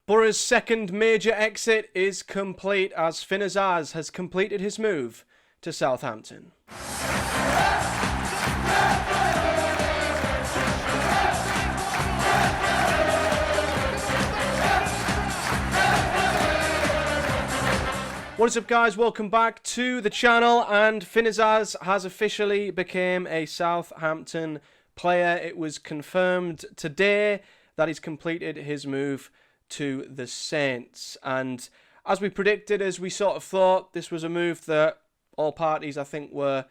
Boro's second major exit is complete as Azaz has completed his move to Southampton. What is up, guys? Welcome back to the channel, and Azaz has officially become a Southampton player. It was confirmed today that he's completed his move to the Saints, and as we predicted, as we sort of thought, this was a move that all parties, I think, were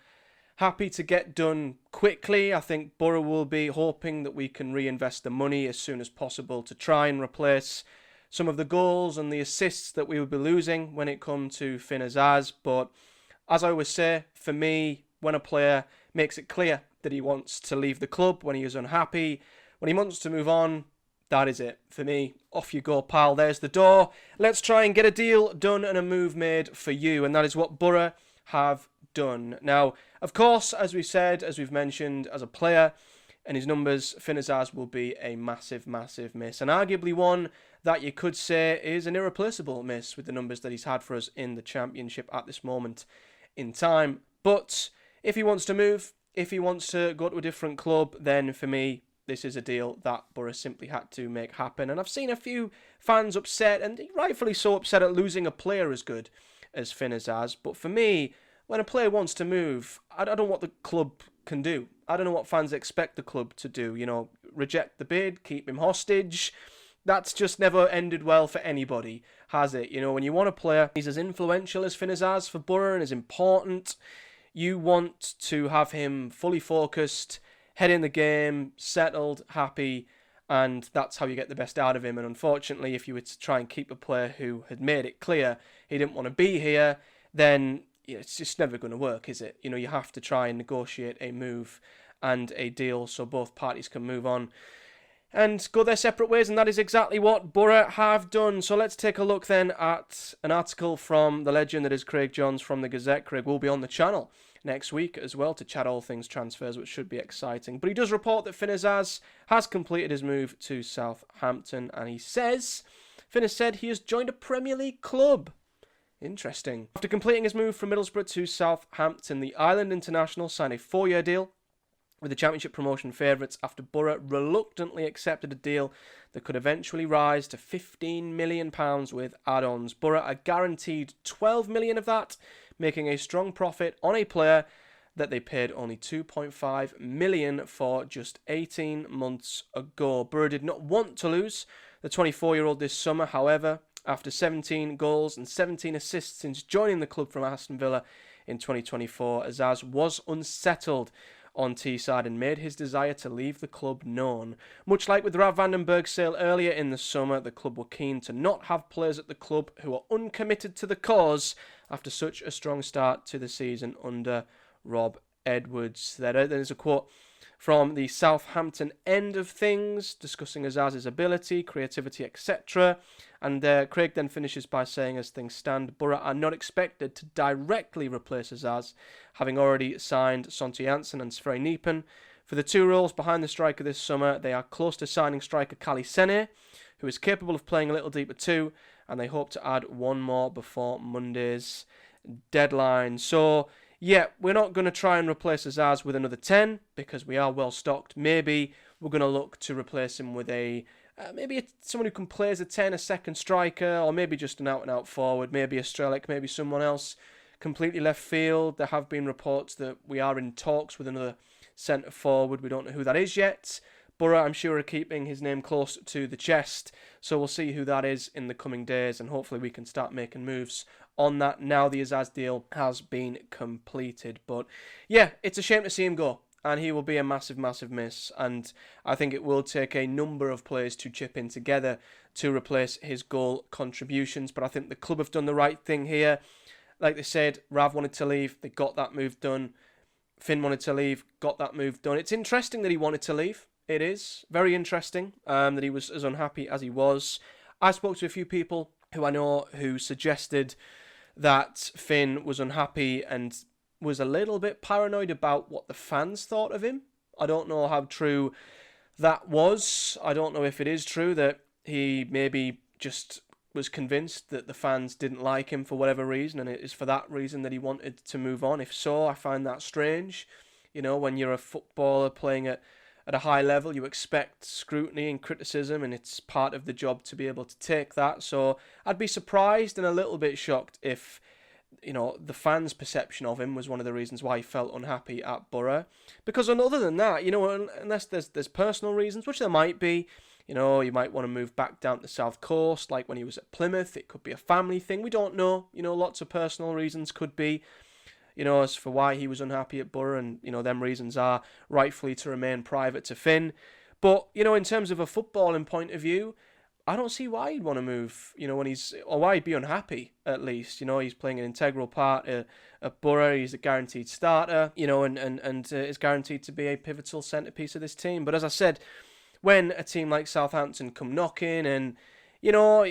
happy to get done quickly. I think Boro will be hoping that we can reinvest the money as soon as possible to try and replace some of the goals and the assists that we would be losing when it comes to Azaz. But as I always say, for me, when a player makes it clear that he wants to leave the club, when he is unhappy, when he wants to move on, that is it. For me, off you go, pal. There's the door. Let's try and get a deal done and a move made for you. And that is what Boro have done. Now, of course, as we said, as we've mentioned, as a player and his numbers, Azaz will be a massive, massive miss. And arguably one that you could say is an irreplaceable miss with the numbers that he's had for us in the Championship at this moment in time. But if he wants to move, if he wants to go to a different club, then for me, this is a deal that Boro simply had to make happen. And I've seen a few fans upset, and rightfully so upset, at losing a player as good as Azaz. But for me, when a player wants to move, I don't know what the club can do. I don't know what fans expect the club to do. You know, reject the bid, keep him hostage. That's just never ended well for anybody, has it? You know, when you want a player, he's as influential as Azaz for Boro and as important, you want to have him fully focused, head in the game, settled, happy, and that's how you get the best out of him. And unfortunately, if you were to try and keep a player who had made it clear he didn't want to be here, then it's just never going to work, is it? You know, you have to try and negotiate a move and a deal so both parties can move on and go their separate ways, and that is exactly what Boro have done. So let's take a look then at an article from the legend that is Craig Johns from the Gazette. Craig will be on the channel next week as well to chat all things transfers, which should be exciting. But he does report that Azaz has completed his move to Southampton, and he says, Finnaz said he has joined a Premier League club. Interesting. After completing his move from Middlesbrough to Southampton, the Island international signed a 4-year deal with the Championship promotion favourites after Boro reluctantly accepted a deal that could eventually rise to £15 million with add-ons. Boro are guaranteed £12 million of that, making a strong profit on a player that they paid only £2.5 million for just 18 months ago. Boro did not want to lose the 24-year-old this summer, however. After 17 goals and 17 assists since joining the club from Aston Villa in 2024, Azaz was unsettled on Teesside and made his desire to leave the club known. Much like with Rav Vandenberg's sale earlier in the summer, the club were keen to not have players at the club who are uncommitted to the cause after such a strong start to the season under Rob Edwards. There's a quote from the Southampton end of things, discussing Azaz's ability, creativity, etc. And Craig then finishes by saying, as things stand, Boro are not expected to directly replace Azaz, having already signed Sonty Janssen and Sverre Niepen. For the two roles behind the striker this summer, they are close to signing striker Kali Sene, who is capable of playing a little deeper too, and they hope to add one more before Monday's deadline. So, yeah, we're not going to try and replace Azaz with another 10 because we are well stocked. Maybe we're going to look to replace him with someone who can play as a 10, a second striker, or maybe just an out-and-out forward, maybe a Strelec, maybe someone else completely left field. There have been reports that we are in talks with another centre forward. We don't know who that is yet. Boro, I'm sure, are keeping his name close to the chest, so we'll see who that is in the coming days, and hopefully we can start making moves on that now the Azaz deal has been completed. But yeah, it's a shame to see him go, and he will be a massive, massive miss, and I think it will take a number of players to chip in together to replace his goal contributions. But I think the club have done the right thing here. Like they said, Rav wanted to leave, they got that move done. Finn wanted to leave, got that move done. It's interesting that he wanted to leave. It is very interesting that he was as unhappy as he was. I spoke to a few people who I know who suggested that Finn was unhappy and was a little bit paranoid about what the fans thought of him. I don't know how true that was. I don't know if it is true that he maybe just was convinced that the fans didn't like him for whatever reason, and it is for that reason that he wanted to move on. If so, I find that strange. You know, when you're a footballer playing at a high level, you expect scrutiny and criticism, and it's part of the job to be able to take that. So I'd be surprised and a little bit shocked if, you know, the fans' perception of him was one of the reasons why he felt unhappy at Boro. Because other than that, you know, unless there's personal reasons, which there might be, you know, you might want to move back down to the South Coast, like when he was at Plymouth. It could be a family thing. We don't know. You know, lots of personal reasons could be, you know, as for why he was unhappy at Boro, and, you know, them reasons are rightfully to remain private to Finn. But, you know, in terms of a footballing point of view, I don't see why he'd want to move, you know, or why he'd be unhappy, at least. You know, he's playing an integral part at Boro. He's a guaranteed starter, you know, and is guaranteed to be a pivotal centrepiece of this team. But as I said, when a team like Southampton come knocking, and, you know,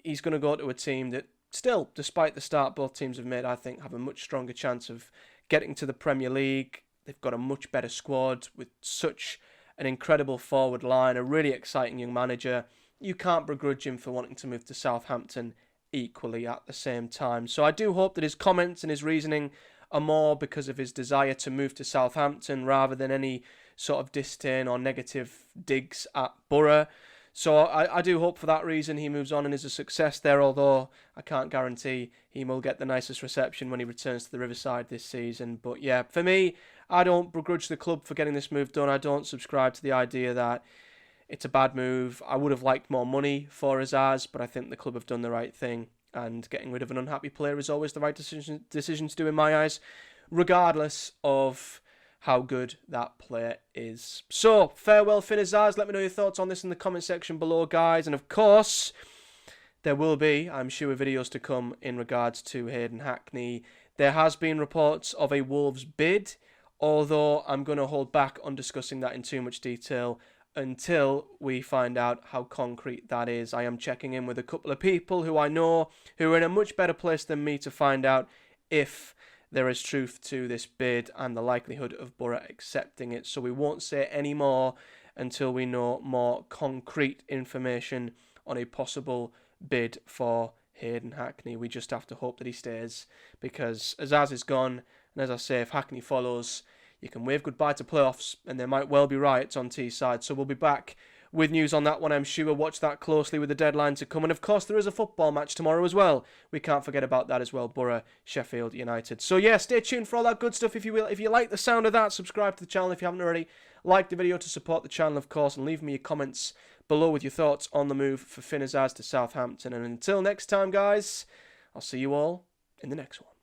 he's going to go to a team that still, despite the start both teams have made, I think have a much stronger chance of getting to the Premier League. They've got a much better squad with such an incredible forward line, a really exciting young manager. You can't begrudge him for wanting to move to Southampton equally at the same time. So I do hope that his comments and his reasoning are more because of his desire to move to Southampton rather than any sort of disdain or negative digs at Boro. So I do hope for that reason he moves on and is a success there, although I can't guarantee he will get the nicest reception when he returns to the Riverside this season. But yeah, for me, I don't begrudge the club for getting this move done. I don't subscribe to the idea that it's a bad move. I would have liked more money for Azaz, but I think the club have done the right thing, and getting rid of an unhappy player is always the right decision to do in my eyes, regardless of how good that player is. So, farewell Finn Azaz. Let me know your thoughts on this in the comment section below, guys. And of course, there will be, I'm sure, videos to come in regards to Hayden Hackney. There has been reports of a Wolves bid, although I'm going to hold back on discussing that in too much detail until we find out how concrete that is. I am checking in with a couple of people who I know who are in a much better place than me to find out if there is truth to this bid and the likelihood of Boro accepting it. So we won't say any more until we know more concrete information on a possible bid for Hayden Hackney. We just have to hope that he stays, because Azaz is gone, and as I say, if Hackney follows, you can wave goodbye to playoffs, and there might well be riots on Teesside. So we'll be back with news on that one, I'm sure. Watch that closely with the deadline to come. And of course, there is a football match tomorrow as well. We can't forget about that as well. Boro, Sheffield United. So yeah, stay tuned for all that good stuff if you will. If you like the sound of that, subscribe to the channel if you haven't already. Like the video to support the channel, of course, and leave me your comments below with your thoughts on the move for Finn Azaz to Southampton. And until next time, guys, I'll see you all in the next one.